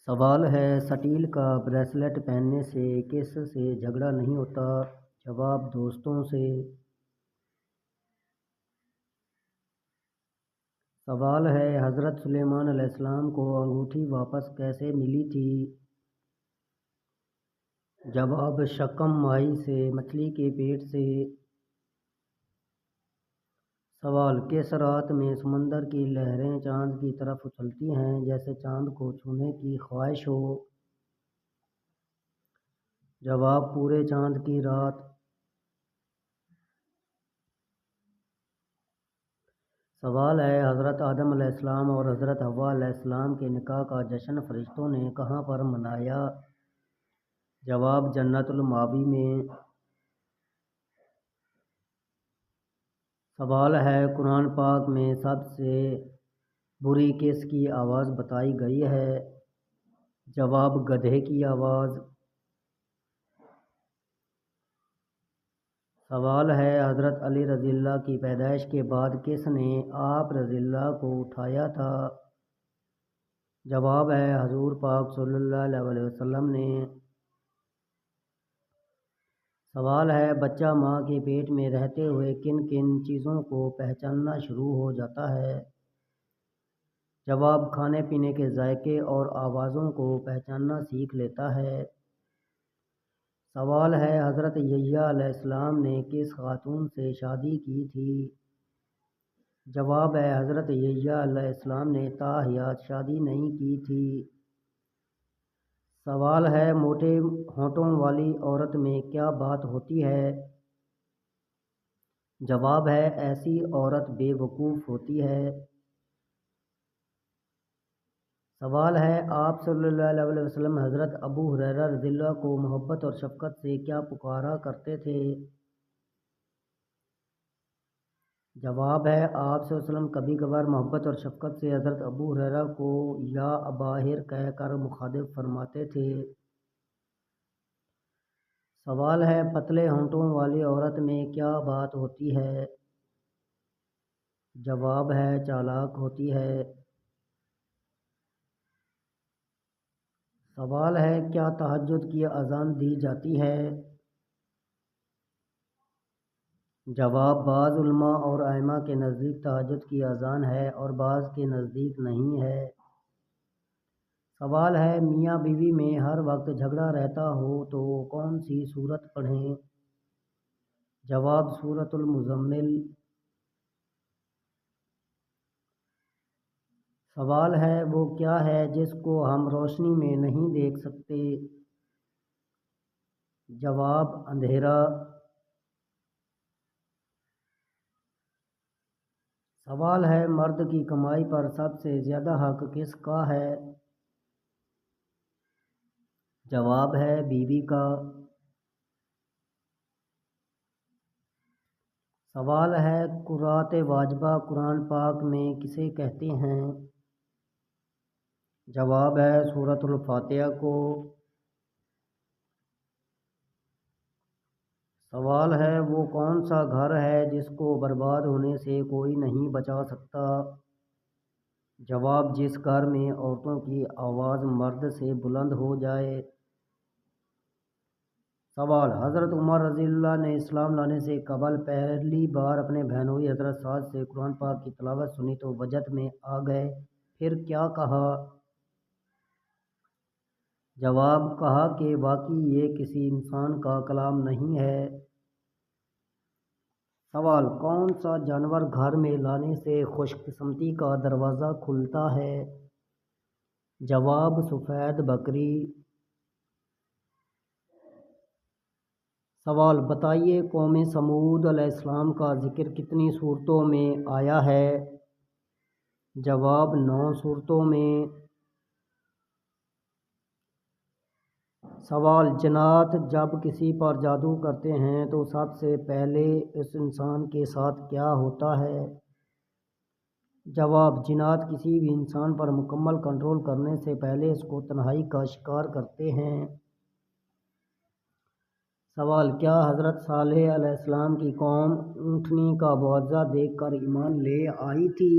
سوال ہے سٹیل کا بریسلٹ پہننے سے کس سے جھگڑا نہیں ہوتا؟ جواب دوستوں سے۔ سوال ہے حضرت سلیمان علیہ السلام کو انگوٹھی واپس کیسے ملی تھی؟ جواب شکم ماہی سے، مچھلی کے پیٹ سے۔ سوال کس رات میں سمندر کی لہریں چاند کی طرف اچھلتی ہیں جیسے چاند کو چھونے کی خواہش ہو؟ جواب پورے چاند کی رات۔ سوال ہے حضرت آدم علیہ السلام اور حضرت حوا علیہ السلام کے نکاح کا جشن فرشتوں نے کہاں پر منایا؟ جواب جنت المأوی میں۔ سوال ہے قرآن پاک میں سب سے بری کس کی آواز بتائی گئی ہے؟ جواب گدھے کی آواز۔ سوال ہے حضرت علی رضی اللہ کی پیدائش کے بعد کس نے آپ رضی اللہ کو اٹھایا تھا؟ جواب ہے حضور پاک صلی اللہ علیہ وسلم نے۔ سوال ہے بچہ ماں کے پیٹ میں رہتے ہوئے کن کن چیزوں کو پہچاننا شروع ہو جاتا ہے؟ جواب کھانے پینے کے ذائقے اور آوازوں کو پہچاننا سیکھ لیتا ہے۔ سوال ہے حضرت یحییٰ علیہ السلام نے کس خاتون سے شادی کی تھی؟ جواب ہے حضرت یحییٰ علیہ السلام نے تاحیات شادی نہیں کی تھی۔ سوال ہے موٹے ہونٹوں والی عورت میں کیا بات ہوتی ہے؟ جواب ہے ایسی عورت بے وقوف ہوتی ہے۔ سوال ہے آپ صلی اللہ علیہ وسلم حضرت ابو ہریرہ رضی اللہ کو محبت اور شفقت سے کیا پکارا کرتے تھے؟ جواب ہے آپ صلی اللہ علیہ وسلم کبھی کبھار محبت اور شفقت سے حضرت ابو ہریرہ کو یا اباہر کہہ کر مخاطب فرماتے تھے۔ سوال ہے پتلے ہونٹوں والی عورت میں کیا بات ہوتی ہے؟ جواب ہے چالاک ہوتی ہے۔ سوال ہے کیا تہجد کی اذان دی جاتی ہے؟ جواب بعض علماء اور ائمہ کے نزدیک تہجد کی اذان ہے اور بعض کے نزدیک نہیں ہے۔ سوال ہے میاں بیوی میں ہر وقت جھگڑا رہتا ہو تو کون سی سورت پڑھیں؟ جواب سورۃ المزمل۔ سوال ہے وہ کیا ہے جس کو ہم روشنی میں نہیں دیکھ سکتے؟ جواب اندھیرا۔ سوال ہے مرد کی کمائی پر سب سے زیادہ حق کس کا ہے؟ جواب ہے بیوی کا۔ سوال ہے قرأت واجبہ قرآن پاک میں کسے کہتے ہیں؟ جواب ہے سورۃ الفاتحہ کو۔ سوال ہے وہ کون سا گھر ہے جس کو برباد ہونے سے کوئی نہیں بچا سکتا؟ جواب جس گھر میں عورتوں کی آواز مرد سے بلند ہو جائے۔ سوال حضرت عمر رضی اللہ نے اسلام لانے سے قبل پہلی بار اپنے بہنوئی حضرت سعد سے قرآن پاک کی تلاوت سنی تو وجد میں آ گئے، پھر کیا کہا؟ جواب کہا کہ واقعی یہ کسی انسان کا کلام نہیں ہے۔ سوال کون سا جانور گھر میں لانے سے خوش قسمتی کا دروازہ کھلتا ہے؟ جواب سفید بکری۔ سوال بتائیے قوم سمود علیہ السلام کا ذکر کتنی صورتوں میں آیا ہے؟ جواب 9 صورتوں میں۔ سوال جنات جب کسی پر جادو کرتے ہیں تو سب سے پہلے اس انسان کے ساتھ کیا ہوتا ہے؟ جواب جنات کسی بھی انسان پر مکمل کنٹرول کرنے سے پہلے اس کو تنہائی کا شکار کرتے ہیں۔ سوال کیا حضرت صالح علیہ السلام کی قوم اونٹنی کا معجزہ دیکھ کر ایمان لے آئی تھی؟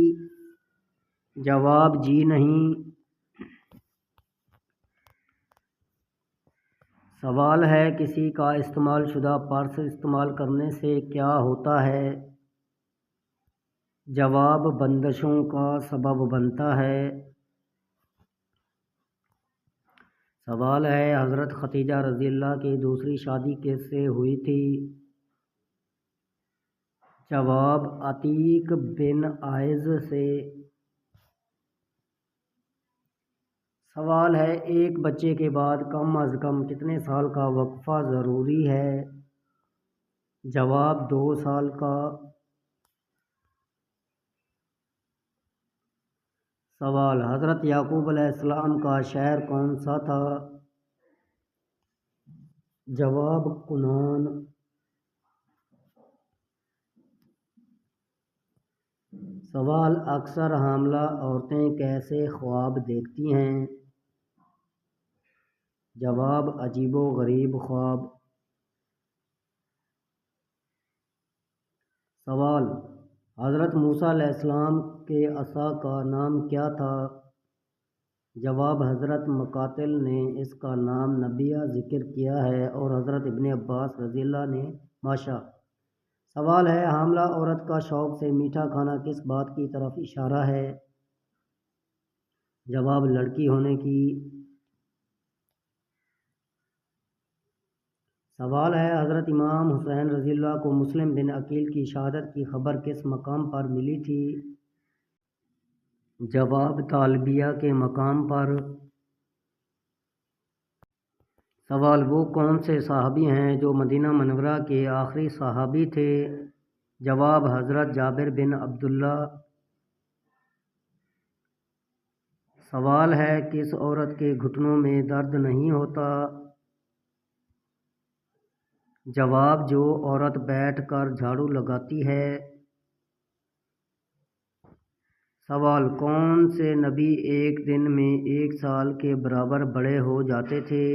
جواب جی نہیں۔ سوال ہے کسی کا استعمال شدہ پرس استعمال کرنے سے کیا ہوتا ہے؟ جواب بندشوں کا سبب بنتا ہے۔ سوال ہے حضرت خدیجہ رضی اللہ کی دوسری شادی کس سے ہوئی تھی؟ جواب عتیق بن عائض سے۔ سوال ہے ایک بچے کے بعد کم از کم کتنے سال کا وقفہ ضروری ہے؟ جواب 2 سال کا۔ سوال حضرت یعقوب علیہ السلام کا شہر کون سا تھا؟ جواب کنعان۔ سوال اکثر حاملہ عورتیں کیسے خواب دیکھتی ہیں؟ جواب عجیب و غریب خواب۔ سوال حضرت موسیٰ علیہ السلام کے عصا کا نام کیا تھا؟ جواب حضرت مقاتل نے اس کا نام نبیہ ذکر کیا ہے اور حضرت ابن عباس رضی اللہ نے ماشا۔ سوال ہے حاملہ عورت کا شوق سے میٹھا کھانا کس بات کی طرف اشارہ ہے؟ جواب لڑکی ہونے کی۔ سوال ہے حضرت امام حسین رضی اللہ کو مسلم بن عقیل کی شہادت کی خبر کس مقام پر ملی تھی؟ جواب طالبیہ کے مقام پر۔ سوال وہ کون سے صحابی ہیں جو مدینہ منورہ کے آخری صحابی تھے؟ جواب حضرت جابر بن عبداللہ۔ سوال ہے کس عورت کے گھٹنوں میں درد نہیں ہوتا؟ جواب جو عورت بیٹھ کر جھاڑو لگاتی ہے۔ سوال کون سے نبی ایک دن میں 1 سال کے برابر بڑے ہو جاتے تھے؟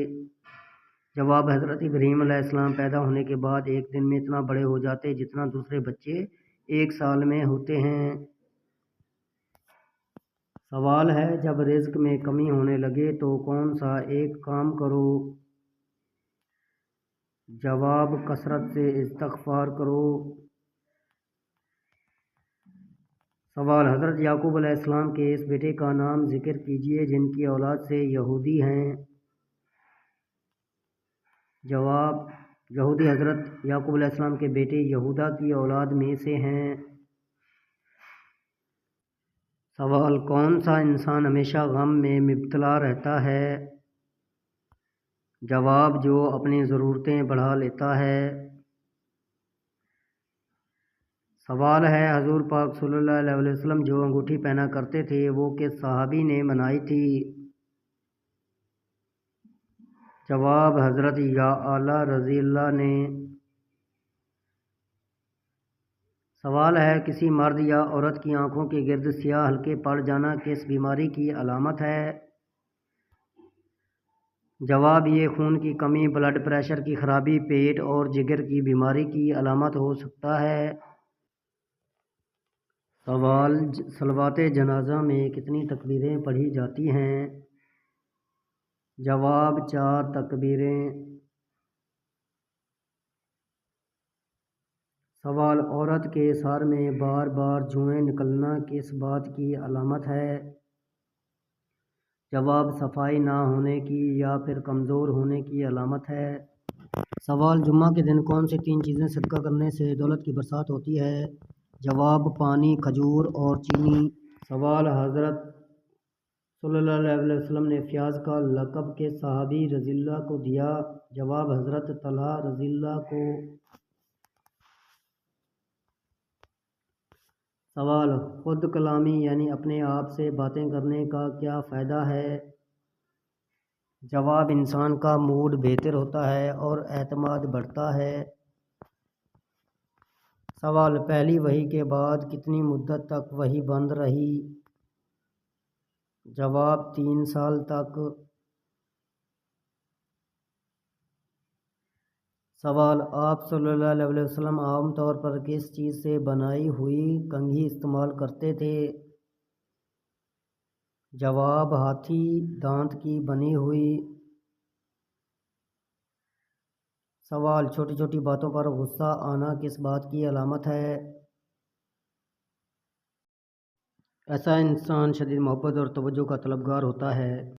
جواب حضرت ابراہیم علیہ السلام پیدا ہونے کے بعد ایک دن میں اتنا بڑے ہو جاتے جتنا دوسرے بچے 1 سال میں ہوتے ہیں۔ سوال ہے جب رزق میں کمی ہونے لگے تو کون سا ایک کام کرو؟ جواب کثرت سے استغفار کرو۔ سوال حضرت یعقوب علیہ السلام کے اس بیٹے کا نام ذکر کیجیے جن کی اولاد سے یہودی ہیں۔ جواب یہودی حضرت یعقوب علیہ السلام کے بیٹے یہودا کی اولاد میں سے ہیں۔ سوال کون سا انسان ہمیشہ غم میں مبتلا رہتا ہے؟ جواب جو اپنی ضرورتیں بڑھا لیتا ہے۔ سوال ہے حضور پاک صلی اللہ علیہ وسلم جو انگوٹھی پہنا کرتے تھے وہ کس صحابی نے بنائی تھی؟ جواب حضرت یعلا رضی اللہ نے۔ سوال ہے کسی مرد یا عورت کی آنکھوں کے گرد سیاہ حلقے پڑ جانا کس بیماری کی علامت ہے؟ جواب یہ خون کی کمی، بلڈ پریشر کی خرابی، پیٹ اور جگر کی بیماری کی علامت ہو سکتا ہے۔ سوال صلوات جنازہ میں کتنی تکبیریں پڑھی جاتی ہیں؟ جواب 4 تکبیریں۔ سوال عورت کے سر میں بار بار جوئیں نکلنا کس بات کی علامت ہے؟ جواب صفائی نہ ہونے کی یا پھر کمزور ہونے کی علامت ہے۔ سوال جمعہ کے دن کون سی 3 چیزیں صدقہ کرنے سے دولت کی برسات ہوتی ہے؟ جواب پانی، کھجور اور چینی۔ سوال حضرت صلی اللہ علیہ وسلم نے فیاض کا لقب کس صحابی رضی اللہ کو دیا؟ جواب حضرت طلحہ رضی اللہ کو۔ سوال خود کلامی یعنی اپنے آپ سے باتیں کرنے کا کیا فائدہ ہے؟ جواب انسان کا موڈ بہتر ہوتا ہے اور اعتماد بڑھتا ہے۔ سوال پہلی وحی کے بعد کتنی مدت تک وحی بند رہی؟ جواب 3 سال تک۔ سوال آپ صلی اللہ علیہ وسلم عام طور پر کس چیز سے بنائی ہوئی کنگھی استعمال کرتے تھے؟ جواب ہاتھی دانت کی بنی ہوئی۔ سوال، چھوٹی چھوٹی باتوں پر غصہ آنا کس بات کی علامت ہے؟ ایسا انسان شدید محبت اور توجہ کا طلبگار ہوتا ہے